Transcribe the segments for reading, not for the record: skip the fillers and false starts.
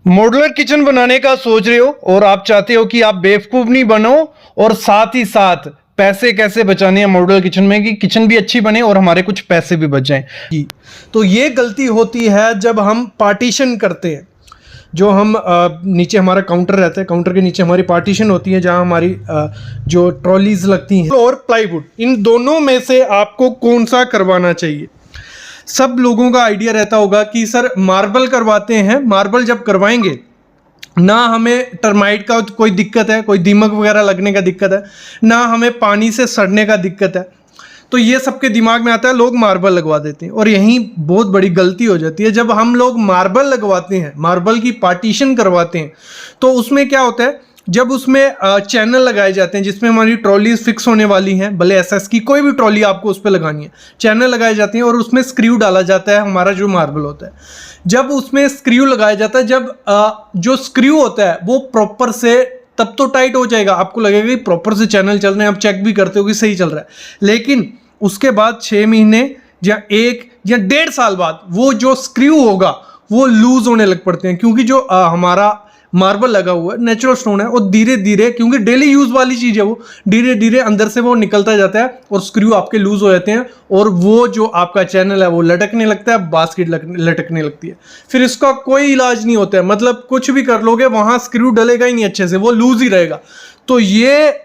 Modular kitchen बनाने का सोच रहे हो और आप चाहते हो कि आप बेवकूफ नहीं बनो और साथ ही साथ पैसे कैसे बचाने हैं मॉड्यूलर किचन में कि किचन भी अच्छी बने और हमारे कुछ पैसे भी बच जाएं। तो ये गलती होती है जब हम पार्टीशन करते हैं। जो हम नीचे हमारा काउंटर रहता है, काउंटर के नीचे हमारी पार्टीशन होती है जहां हमारी जो ट्रॉलीज लगती हैं और प्लाईवुड, इन दोनों में से आपको कौन सा करवाना चाहिए। सब लोगों का आइडिया रहता होगा कि सर मार्बल करवाते हैं, मार्बल जब करवाएंगे ना हमें टर्माइट का कोई दिक्कत है, कोई दीमक वगैरह लगने का दिक्कत है, ना हमें पानी से सड़ने का दिक्कत है। तो ये सबके दिमाग में आता है, लोग मार्बल लगवा देते हैं और यहीं बहुत बड़ी गलती हो जाती है। जब हम लोग मार्बल लगवाते हैं, मार्बल की पार्टीशन करवाते हैं, तो उसमें क्या होता है, जब उसमें चैनल लगाए जाते हैं जिसमें हमारी ट्रॉलीज फिक्स होने वाली हैं, भले एसएस की कोई भी ट्रॉली आपको उस पर लगानी है, चैनल लगाए जाते हैं और उसमें स्क्रू डाला जाता है, हमारा जो मार्बल होता है। जब उसमें स्क्रू लगाया जाता है, जब जो स्क्रू होता है वो प्रॉपर से तब तो टाइट हो जाएगा, आपको लगेगा कि प्रॉपर से चैनल चल रहे हैं, आप चेक भी करते हो कि सही चल रहा है, लेकिन उसके बाद 6 महीने या 1 या 1.5 साल बाद वो जो स्क्रू होगा वो लूज होने लग पड़ते हैं, क्योंकि जो हमारा मार्बल लगा हुआ है, नेचुरल स्टोन है, और धीरे धीरे, क्योंकि डेली यूज वाली चीज है, वो धीरे धीरे अंदर से वो निकलता जाता है और स्क्रू आपके लूज हो जाते हैं और वो जो आपका चैनल है वो लटकने लगता है, बास्केट लटकने लगती है। फिर इसका कोई इलाज नहीं होता है, मतलब कुछ भी कर लोगे वहां स्क्रू डलेगा ही नहीं अच्छे से, वो लूज ही रहेगा। तो ये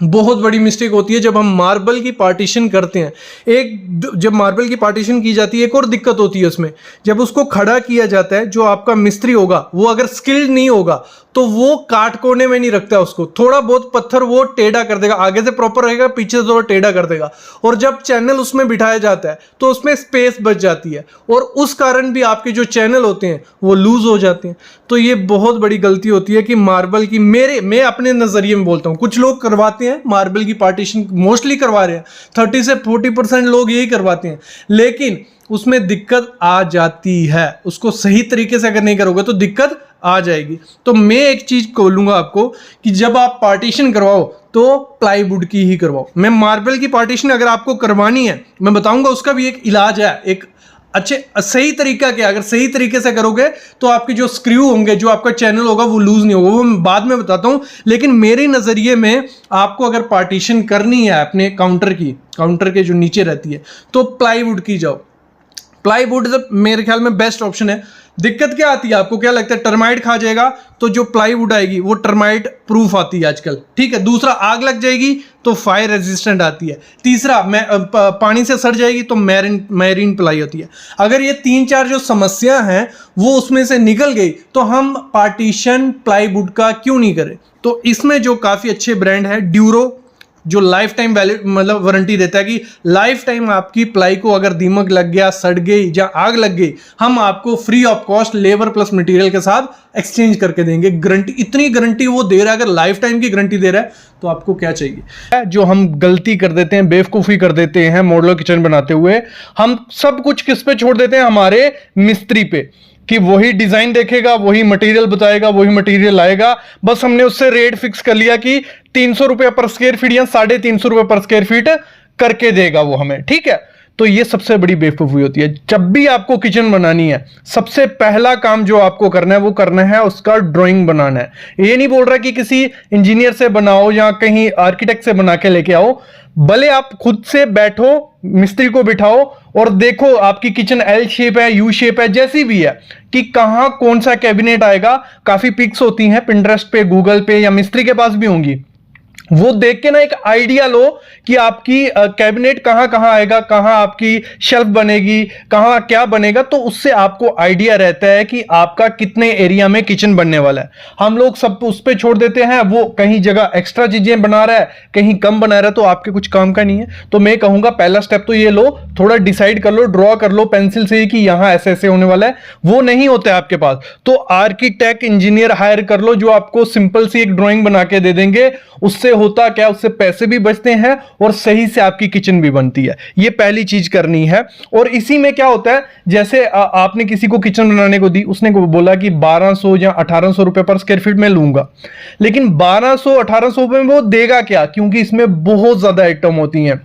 बहुत बड़ी मिस्टेक होती है जब हम मार्बल की पार्टीशन करते हैं। जब मार्बल की पार्टीशन की जाती है, एक और दिक्कत होती है उसमें, जब उसको खड़ा किया जाता है, जो आपका मिस्त्री होगा वो अगर स्किल्ड नहीं होगा तो वो काट कोने में नहीं रखता उसको, थोड़ा बहुत पत्थर वो टेढ़ा कर देगा, आगे से प्रॉपर रहेगा, पीछे से थोड़ा टेढ़ा कर देगा, और जब चैनल उसमें बिठाया जाता है तो उसमें स्पेस बच जाती है और उस कारण भी आपके जो चैनल होते हैं वो लूज हो जाते हैं। तो ये बहुत बड़ी गलती होती है कि मार्बल की, मैं अपने नजरिए में बोलता हूँ, कुछ लोग करवाते हैं मार्बल की पार्टीशन, मोस्टली करवा रहे हैं, 30 से 40% लोग यही करवाते हैं, लेकिन उसमें दिक्कत आ जाती है। उसको सही तरीके से अगर नहीं करोगे तो दिक्कत आ जाएगी। तो मैं एक चीज बोलूंगा आपको कि जब आप पार्टीशन करवाओ तो प्लाईवुड की ही करवाओ। मैं मार्बल की पार्टीशन अगर आपको करवानी है, मैं बताऊंगा उसका भी एक इलाज है, एक अच्छे सही तरीका क्या, अगर सही तरीके से करोगे तो आपके जो स्क्रू होंगे, जो आपका चैनल होगा वो लूज नहीं होगा, वो मैं बाद में बताता हूं। लेकिन मेरे नजरिए में आपको अगर पार्टीशन करनी है अपने काउंटर के जो नीचे रहती है, तो प्लाईवुड की जाओ। प्लाईवुड मेरे ख्याल में बेस्ट ऑप्शन है। दिक्कत क्या आती है, आपको क्या लगता है, टर्माइट खा जाएगा, तो जो प्लाईवुड आएगी वो टर्माइट प्रूफ आती है आजकल, ठीक है। दूसरा, आग लग जाएगी तो फायर रेजिस्टेंट आती है। तीसरा, पानी से सड़ जाएगी तो मैरीन प्लाई होती है। अगर ये 3-4 जो समस्या हैं वो उसमें से निकल गई तो हम पार्टीशन प्लाईवुड का क्यों नहीं करें। तो इसमें जो काफ़ी अच्छे ब्रांड है, ड्यूरो, जो लाइफ टाइम वैलिड मतलब वारंटी देता है कि लाइफ टाइम आपकी प्लाई को अगर दीमक लग गया, सड़ गई या आग लग गई, हम आपको free of cost labour plus material के साथ एक्सचेंज करके देंगे। गारंटी, इतनी गारंटी वो दे रहा है, अगर लाइफ टाइम की गारंटी दे रहा है तो आपको क्या चाहिए। जो हम गलती कर देते हैं, बेवकूफ़ी कर देते हैं मॉड्यूलर किचन बनाते हुए, हम सब कुछ किस पे छोड़ देते हैं, हमारे मिस्त्री पे, कि वही डिजाइन देखेगा, वही मटेरियल बताएगा, वही मटेरियल लाएगा। बस हमने उससे रेट फिक्स कर लिया कि 300 रुपये पर स्क्वायर फीट या 350 रुपये पर स्क्वायर फीट करके देगा वो हमें, ठीक है। तो ये सबसे बड़ी बेवकूफ़ी होती है। जब भी आपको किचन बनानी है, सबसे पहला काम जो आपको करना है वो करना है उसका ड्राइंग बनाना है। ये नहीं बोल रहा कि किसी इंजीनियर से बनाओ या कहीं आर्किटेक्ट से बना के लेके आओ, भले आप खुद से बैठो, मिस्त्री को बिठाओ और देखो आपकी किचन एल शेप है, यू शेप है, जैसी भी है, कि कहां कौन सा कैबिनेट आएगा। काफी पिक्स होती हैं पिंटरेस्ट पे, गूगल पे, या मिस्त्री के पास भी होंगी, वो देख के ना एक आइडिया लो कि आपकी कैबिनेट कहां कहां आएगा, कहां आपकी शेल्फ बनेगी, कहां क्या बनेगा। तो उससे आपको आइडिया रहता है कि आपका कितने एरिया में किचन बनने वाला है। हम लोग सब उस पे छोड़ देते हैं, वो कहीं जगह एक्स्ट्रा चीजें बना रहा है, कहीं कम बना रहा है, तो आपके कुछ काम का नहीं है। तो मैं कहूंगा पहला स्टेप तो ये लो, थोड़ा डिसाइड कर लो, ड्रॉ कर लो पेंसिल से कि यहां ऐसे ऐसे होने वाला है। वो नहीं होता है आपके पास तो आर्किटेक्ट, इंजीनियर हायर कर लो, जो आपको सिंपल सी एक ड्रॉइंग बना के दे देंगे। उससे होता क्या, उससे पैसे भी बचते हैं और सही से आपकी किचन भी बनती है। ये पहली चीज करनी है। और इसी में क्या होता है, जैसे आपने किसी को किचन बनाने को दी, उसने को बोला कि 1200 या 1800 रुपए पर स्क्वायर फीट में लूंगा, लेकिन 1200-1800 रुपए में वो देगा क्या, क्योंकि इसमें बहुत ज्यादा आइटम होती हैं।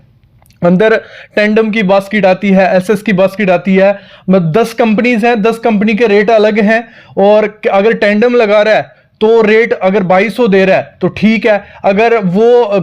अंदर टेंडम की बास्केट आती है, एसएस की बास्केट आती है। 10 कंपनीज हैं, 10 कंपनी के रेट अलग हैं। और अगर टेंडम लगा रहा है तो रेट अगर 2200 दे रहा है तो ठीक है, अगर वो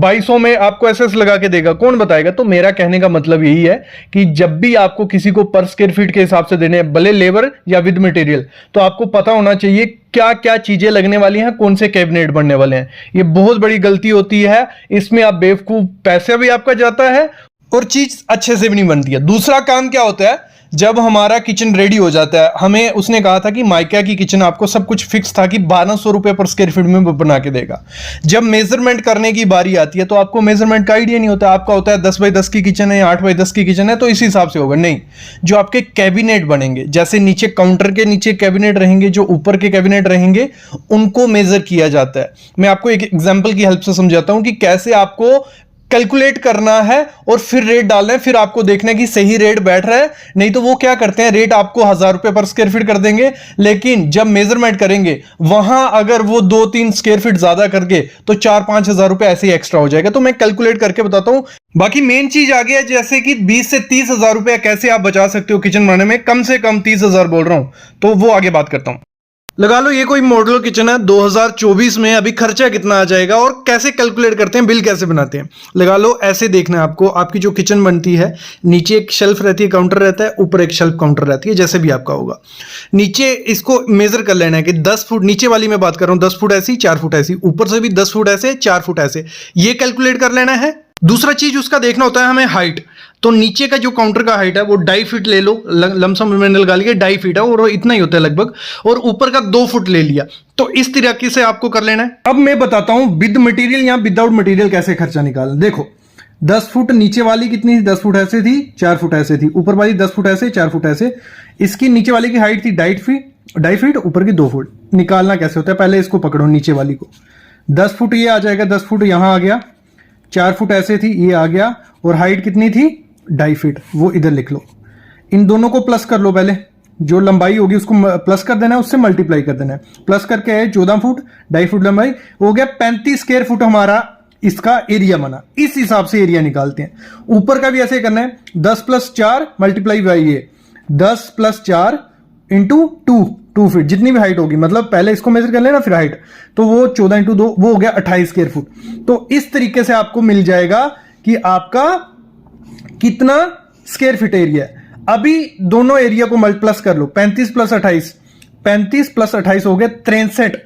2200 में आपको एसएस लगा के देगा कौन बताएगा। तो मेरा कहने का मतलब यही है कि जब भी आपको किसी को पर स्क्वायर फीट के हिसाब से देने हैं, भले लेबर या विद मटेरियल, तो आपको पता होना चाहिए क्या क्या चीजें लगने वाली हैं, कौन से कैबिनेट बनने वाले हैं। ये बहुत बड़ी गलती होती है, इसमें आप बेवकूफ, पैसा भी आपका जाता है और चीज अच्छे से भी नहीं बनती है। दूसरा काम क्या होता है, जब हमारा किचन रेडी हो जाता है, हमें उसने कहा था कि माइका की किचन आपको सब कुछ फिक्स था कि 1200 रुपए पर स्क्वायर फीट में बना के देगा। जब मेजरमेंट करने की बारी आती है तो आपको मेजरमेंट का आइडिया नहीं होता, आपका होता है 10 बाई 10 की किचन है या 8 बाई 10 की किचन है तो इस हिसाब से होगा। नहीं, जो आपके कैबिनेट बनेंगे, जैसे नीचे काउंटर के नीचे कैबिनेट रहेंगे, जो ऊपर के कैबिनेट रहेंगे, उनको मेजर किया जाता है। मैं आपको एक एग्जाम्पल की हेल्प से समझाता हूं कि कैसे आपको कैलकुलेट करना है और फिर रेट डालना है, फिर आपको देखना है कि सही रेट बैठ रहा है। नहीं तो वो क्या करते हैं, रेट आपको 1000 रुपए पर स्क्वायर फीट कर देंगे, लेकिन जब मेजरमेंट करेंगे वहां अगर वो 2-3 स्क्वायर फीट ज्यादा करके तो 4-5 हजार रुपए ऐसे ही एक्स्ट्रा हो जाएगा। तो मैं कैलकुलेट करके बताता हूं। बाकी मेन चीज आ गया जैसे कि 20 से 30 हजार रुपए कैसे आप बचा सकते हो किचन बनाने में, कम से कम 30 हजार बोल रहा हूं, तो वो आगे बात करता हूं। लगा लो ये कोई मॉडल किचन है 2024 में, अभी खर्चा कितना आ जाएगा और कैसे कैलकुलेट करते हैं, बिल कैसे बनाते हैं। लगा लो ऐसे देखना है आपको, आपकी जो किचन बनती है, नीचे एक शेल्फ रहती है, काउंटर रहता है, ऊपर एक शेल्फ काउंटर रहती है, जैसे भी आपका होगा। नीचे इसको मेजर कर लेना है कि 10 फुट, नीचे वाली मैं बात कर रहा हूं, 10 फुट ऐसी, 4 फुट ऐसी, ऊपर से भी 10 फुट ऐसे, 4 फुट ऐसे, ये कैलकुलेट कर लेना है। दूसरा चीज उसका देखना होता है हमें हाइट। तो नीचे का जो काउंटर का हाइट है वो 2.5 फीट ले लो, लमसम में लगा लिया 2.5 फीट है और इतना ही होता है लगभग, और ऊपर का 2 फुट ले लिया। तो इस तरीके से आपको कर लेना है। अब मैं बताता हूं विद मटेरियल या विदाउट मटेरियल कैसे खर्चा निकालना। देखो 10 फुट नीचे वाली कितनी थी, 10 फुट ऐसे थी, 4 फुट ऐसे थी, ऊपर वाली 10 फुट ऐसे, 4 फुट ऐसे। इसकी नीचे वाली की हाइट थी 2.5 फीट, ऊपर की 2 फुट। निकालना कैसे होता है, पहले इसको पकड़ो, नीचे वाली को। 10 फुट ये आ जाएगा, 10 फुट यहां आ गया, 4 फुट ऐसे थी, ये आ गया, और हाइट कितनी थी 2.5 फीट, वो इधर लिख लो। इन दोनों को प्लस कर लो, पहले जो लंबाई होगी उसको प्लस कर देना है, उससे मल्टीप्लाई कर देना है। प्लस करके है 14 फुट, 2.5 फुट लंबाई हो गया, 35 स्क्वायर फुट हमारा इसका एरिया बना। इस हिसाब से एरिया निकालते हैं। ऊपर का भी ऐसे करना है, 10 + 4 मल्टीप्लाई बाई ये 10 + 4 इंटू 2 फीट, जितनी भी हाइट होगी, मतलब पहले इसको मेजर कर लेना फिर हाइट, तो वो 14 × 2 वो हो गया 28 स्क्वायर फुट। तो इस तरीके से आपको मिल जाएगा कि आपका कितना स्क्वायर फीट एरिया है। अभी दोनों एरिया को प्लस कर लो, 35 + 28, 35 + 28 हो गया 63।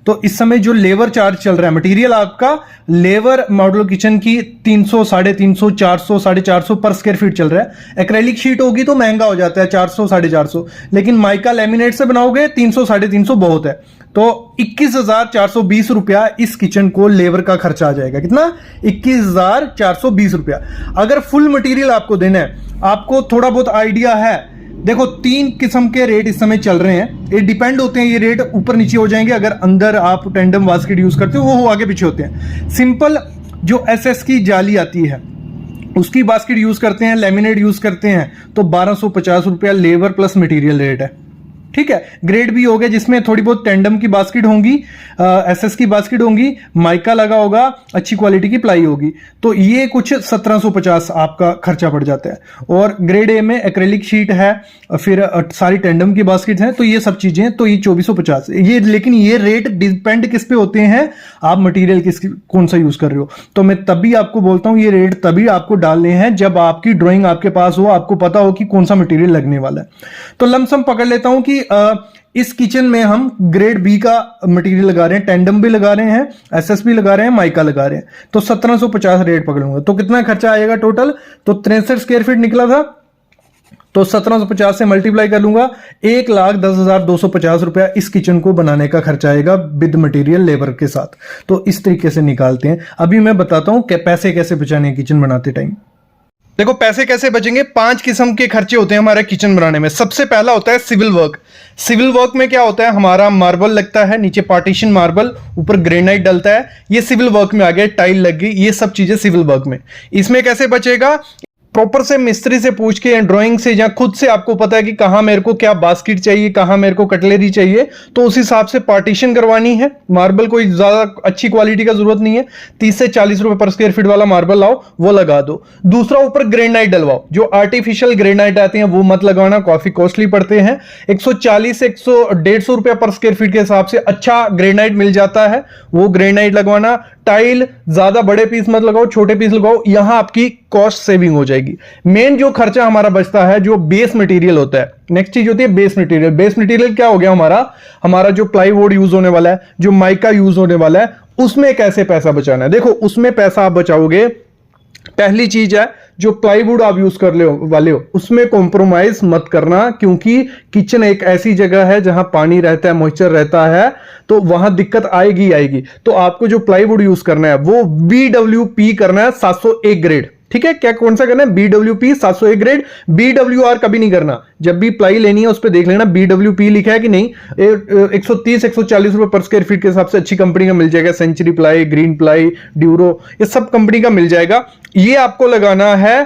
तो इस समय जो लेबर चार्ज चल रहा है, मटेरियल आपका लेबर मॉड्यूलर किचन की 300, 350, 400, 450 पर स्क्वायर फीट चल रहा है। एक्रेलिक शीट होगी तो महंगा हो जाता है 400, 450, लेकिन माइका लैमिनेट से बनाओगे 300, 350 बहुत है। तो 21,420 रुपया इस किचन को लेबर का खर्चा आ जाएगा। कितना? 21,420 रुपया। अगर फुल मटेरियल आपको देना है, आपको थोड़ा बहुत आइडिया है, देखो 3 किस्म के रेट इस समय चल रहे हैं, ये डिपेंड होते हैं, ये रेट ऊपर नीचे हो जाएंगे अगर अंदर आप टेंडम बास्केट यूज करते हो, वो आगे पीछे होते हैं। सिंपल जो एसएस की जाली आती है उसकी बास्केट यूज करते हैं, लेमिनेट यूज करते हैं, तो 1250 रुपया लेबर प्लस मटेरियल रेट है। ठीक है। ग्रेड भी हो गया जिसमें थोड़ी बहुत टेंडम की बास्केट होंगी, एसएस की बास्केट होंगी, माइका लगा होगा, अच्छी क्वालिटी की प्लाई होगी, तो ये कुछ 1750 आपका खर्चा पड़ जाता है। और ग्रेड ए में एक्रेलिक शीट है, फिर सारी टेंडम की बास्केट हैं, तो ये सब चीजें, तो ये 2450 ये। लेकिन ये रेट डिपेंड किस पे होते हैं, आप मटेरियल कौन सा यूज कर रहे हो। तो मैं तभी आपको बोलता हूं ये रेट तभी आपको डालने हैं जब आपकी ड्राइंग आपके पास हो, आपको पता हो कि कौन सा मटेरियल लगने वाला है। तो लमसम पकड़ लेता हूं कि इस किचन में हम ग्रेड बी का मटेरियल लगा रहे हैं, टेंडम भी लगा रहे हैं, एसएस भी लगा रहे हैं, माइका लगा रहे हैं, तो 1750 रेट पकड़ूंगा। तो कितना खर्चा आएगा टोटल, तो 63 स्क्वायर फीट निकला था, तो 1750 से मल्टीप्लाई कर लूंगा, 1,10,250 रुपया इस किचन को बनाने का खर्चा आएगा विद मटेरियल लेबर के साथ। तो इस तरीके से निकालते हैं। अभी मैं बताता हूं कि पैसे कैसे बचाने हैं किचन बनाते टाइम। देखो पैसे कैसे बचेंगे, 5 किस्म के खर्चे होते हैं हमारे किचन बनाने में। सबसे पहला होता है सिविल वर्क। सिविल वर्क में क्या होता है, हमारा मार्बल लगता है, नीचे पार्टीशन मार्बल, ऊपर ग्रेनाइट डलता है, ये सिविल वर्क में आ गया, टाइल लग गई, ये सब चीजें सिविल वर्क में। इसमें कैसे बचेगा, प्रॉपर से मिस्त्री से पूछ के या ड्राइंग से या खुद से आपको पता है कि कहां मेरे को क्या बास्केट चाहिए, कहां मेरे को कटलरी चाहिए, तो उस हिसाब से पार्टीशन करवानी है। मार्बल कोई ज्यादा अच्छी क्वालिटी का जरूरत नहीं है, 30 से 40 रुपए पर स्क्वायर फीट वाला मार्बल लाओ, वो लगा दो। दूसरा, ऊपर ग्रेनाइट डलवाओ। जो आर्टिफिशियल ग्रेनाइट आते हैं वो मत लगाना, काफी कॉस्टली पड़ते हैं। 140 से 150 रुपए पर स्क्वायर फीट के हिसाब से अच्छा ग्रेनाइट मिल जाता है, वो ग्रेनाइट लगवाना। टाइल ज्यादा बड़े पीस मत लगाओ, छोटे पीस लगाओ, यहां आपकी कॉस्ट सेविंग हो जाएगी। मेन जो खर्चा हमारा बचता है जो बेस मटेरियल होता है, नेक्स्ट चीज होती है बेस मटेरियल। बेस मटेरियल क्या हो गया हमारा जो प्लाईवुड यूज होने वाला है, जो माइका यूज होने वाला है, उसमें कैसे पैसा बचाना है। देखो उसमें पैसा आप बचाओगे, पहली चीज है जो प्लाईवुड आप यूज कर वाले हो उसमें कॉम्प्रोमाइज मत करना, क्योंकि किचन एक ऐसी जगह है जहां पानी रहता है, मॉइस्चर रहता है, तो वहां दिक्कत आएगी आएगी। तो आपको जो प्लाईवुड यूज करना है वो BWP करना है 701 ग्रेड, ठीक है। क्या कौन सा करना है? BWP 701 grade. BWR कभी नहीं करना। जब भी प्लाई लेनी है उस पर देख लेना BWP लिखा है कि नहीं। 130-140 रुपए पर स्क्वायर फीट के हिसाब से अच्छी कंपनी का मिल जाएगा, century ply, green ply, Duro, ये सब कंपनी का मिल जाएगा। ये आपको लगाना है।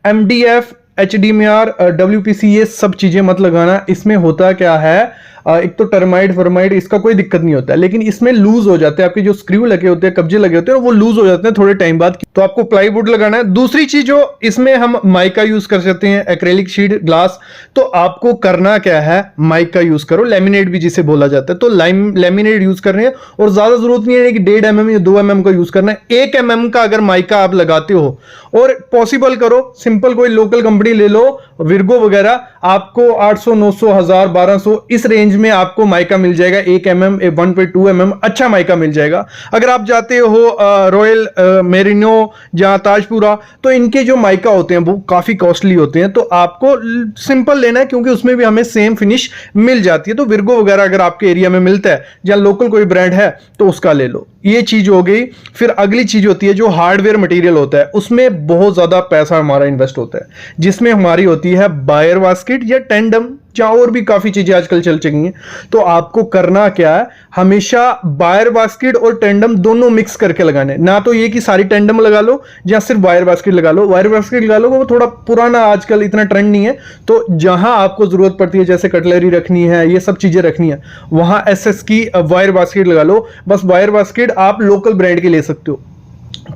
MDF, HDMR, WPC, ये सब चीजें मत लगाना। इसमें होता क्या है, एक तो टर्माइट फर्माइट इसका कोई दिक्कत नहीं होता है, लेकिन इसमें लूज हो जाते हैं, आपके जो स्क्रू लगे होते हैं, कब्जे लगे होते हैं, वो लूज हो जाते हैं थोड़े टाइम बाद। तो आपको प्लाईवुड लगाना है। दूसरी चीज जो इसमें हम माइका यूज कर सकते हैं, एक्रेलिक शीट, ग्लास, तो आपको करना क्या है, माइका यूज करो, लेमिनेट भी जिसे बोला जाता है, तो लेमिनेट यूज कर रहे हैं। और ज्यादा जरूरत नहीं है कि 1.5 mm या 2 mm का यूज करना है। 1 mm का अगर माइका आप लगाते हो, और पॉसिबल करो सिंपल कोई लोकल कंपनी ले लो, विर्गो वगैरह, आपको 800, 900, 1000, 1200 इस रेंज में आपको माइका मिल जाएगा। 1 mm, 1.2 mm अच्छा माइका मिल जाएगा। अगर आप जाते हो रॉयल मेरिनो या ताजपुरा, तो इनके जो माइका होते हैं वो काफी कॉस्टली होते हैं, तो आपको सिंपल लेना है, क्योंकि उसमें भी हमें सेम फिनिश मिल जाती है। तो विर्गो वगैरह अगर आपके एरिया में मिलता है या लोकल कोई ब्रांड है तो उसका ले लो। ये चीज हो गई। फिर अगली चीज होती है जो हार्डवेयर मटेरियल होता है, उसमें बहुत ज्यादा पैसा हमारा इन्वेस्ट होता है, जिसमें हमारी होती है बायर बास्केट या टेंडम, या और भी काफी चीजें आजकल चल चुकी हैं। तो आपको करना क्या है, हमेशा बायर बास्केट और टेंडम दोनों मिक्स करके लगाने। ना तो ये कि सारी टेंडम लगा लो या सिर्फ वायर बास्केट लगा लो। वायर बास्केट लगा लो वो थोड़ा पुराना, आजकल इतना ट्रेंड नहीं है। तो जहां आपको जरूरत पड़ती है, जैसे कटलरी रखनी है, ये सब चीजें रखनी है, वहां SS की वायर बास्केट लगा लो। बस वायर बास्केट आप लोकल ब्रांड की ले सकते हो,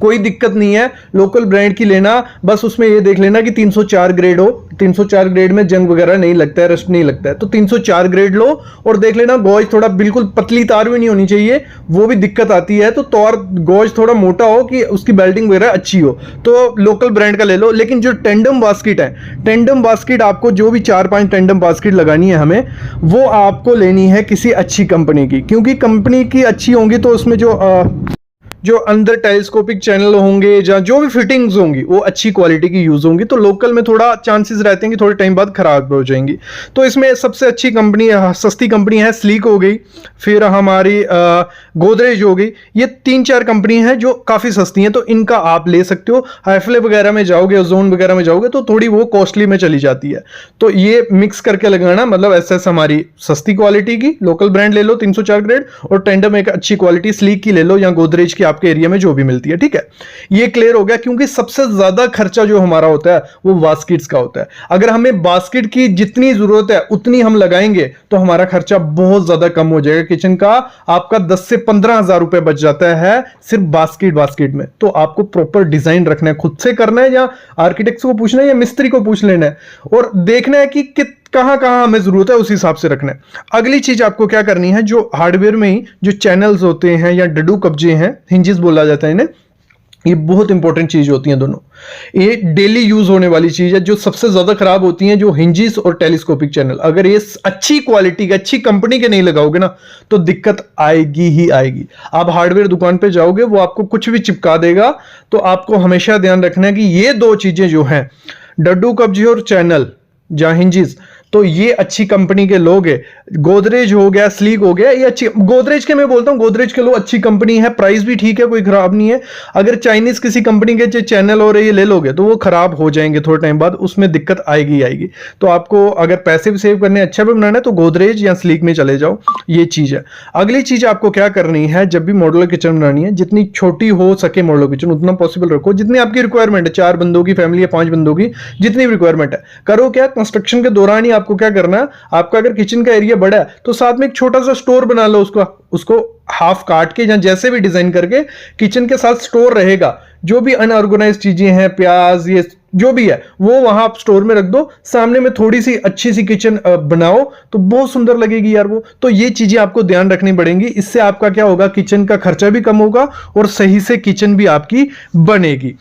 कोई दिक्कत नहीं है लोकल ब्रांड की लेना। बस उसमें ये देख लेना कि 304 ग्रेड हो। 304 ग्रेड में जंग वगैरह नहीं लगता है, रस्ट नहीं लगता है, तो 304 ग्रेड लो। और देख लेना गॉज थोड़ा बिल्कुल पतली तार भी नहीं होनी चाहिए, वो भी दिक्कत आती है। तो तार गॉज थोड़ा मोटा हो कि उसकी बेल्टिंग वगैरह अच्छी हो, तो लोकल ब्रांड का ले लो। लेकिन जो टेंडम बास्केट है, टेंडम बास्केट आपको जो भी 4-5 टेंडम बास्केट लगानी है हमें, वो आपको लेनी है किसी अच्छी कंपनी की, क्योंकि कंपनी की अच्छी होंगी तो उसमें जो अंदर टेलीस्कोपिक चैनल होंगे या जो भी फिटिंग्स होंगी वो अच्छी क्वालिटी की यूज होंगी। तो लोकल में थोड़ा चांसेस रहते हैं कि थोड़े टाइम बाद खराब हो जाएंगी। तो इसमें सबसे अच्छी कंपनी, सस्ती कंपनी है स्लीक हो गई, फिर हमारी गोदरेज हो गई। ये 3-4 कंपनी है जो काफ़ी सस्ती हैं, तो इनका आप ले सकते हो। हाइफ्ले वगैरह में जाओगे, ओजोन वगैरह में जाओगे तो थोड़ी वो कॉस्टली में चली जाती है। तो ये मिक्स करके लगाना, मतलब SS हमारी सस्ती क्वालिटी की लोकल ब्रांड ले लो 304 ग्रेड, और टेंडम एक अच्छी क्वालिटी स्लीक की ले लो या गोदरेज की आपके एरिया में जो भी मिलती है। ठीक है, ये क्लियर हो गया। क्योंकि सबसे ज्यादा खर्चा जो हमारा होता है वो बास्केट्स का होता है। अगर हमें बास्केट की जितनी जरूरत है उतनी हम लगाएंगे तो हमारा खर्चा बहुत ज्यादा कम हो जाएगा किचन का। आपका 10 से 15 हजार रुपए बच जाता है सिर्फ बास्केट में। तो आपको प्रॉपर डिजाइन रखना है, खुद से करना है या आर्किटेक्ट को पूछना है या मिस्त्री को पूछ लेना है, और देखना है कि कहां कहां हमें जरूरत है, उस हिसाब से रखना है। अगली चीज आपको क्या करनी है, जो हार्डवेयर में ही जो चैनल्स होते हैं या डडू कब्जे हैं, हिंजेस बोला जाता है इन्हें, ये बहुत इंपॉर्टेंट चीज होती हैं दोनों। ये डेली यूज होने वाली चीज है। जो सबसे ज्यादा खराब होती हैं जो हिंजेस और टेलीस्कोपिक चैनल, अगर ये अच्छी क्वालिटी के, अच्छी कंपनी के नहीं लगाओगे ना तो दिक्कत आएगी ही आएगी। आप हार्डवेयर दुकान पे जाओगे, वो आपको कुछ भी चिपका देगा। तो आपको हमेशा ध्यान रखना है कि ये दो चीजें जो हैं, डड्डू कब्जे और चैनल या हिंजेस, तो ये अच्छी कंपनी के लोग है, गोदरेज हो गया, स्लीक हो गया, ये अच्छी, गोदरेज के मैं बोलता हूं, गोदरेज के लोग अच्छी कंपनी है, प्राइस भी ठीक है, कोई खराब नहीं है। अगर चाइनीज किसी कंपनी के जो चैनल और ये ले लोगे तो वो खराब हो जाएंगे थोड़े टाइम बाद, उसमें दिक्कत आएगी। तो आपको अगर पैसे भी सेव करने, अच्छा भी बनाना है, तो गोदरेज या स्लीक में चले जाओ, ये चीज है। अगली चीज आपको क्या करनी है, जब भी मॉड्यूलर किचन बनानी है, जितनी छोटी हो सके मॉड्यूलर किचन उतना पॉसिबल रखो, जितनी आपकी रिक्वायरमेंट है, 4 बंदों की फैमिली है, 5 बंदों की, जितनी भी रिक्वायरमेंट है। करो क्या, कंस्ट्रक्शन के दौरान ही आपको क्या करना है, आपका अगर किचन का एरिया बड़ा है तो साथ में एक छोटा सा स्टोर बना लो, उसको हाफ काट के या जैसे भी डिजाइन करके किचन के साथ स्टोर रहेगा। जो भी अनऑर्गेनाइज चीजें हैं, प्याज, ये जो भी है, वो वहां आप स्टोर में रख दो, सामने में थोड़ी सी अच्छी सी किचन बनाओ, तो बहुत सुंदर लगेगी यार वो। तो ये चीजें आपको ध्यान रखनी पड़ेंगी, इससे आपका क्या होगा, किचन का खर्चा भी कम होगा और सही से किचन भी आपकी बनेगी।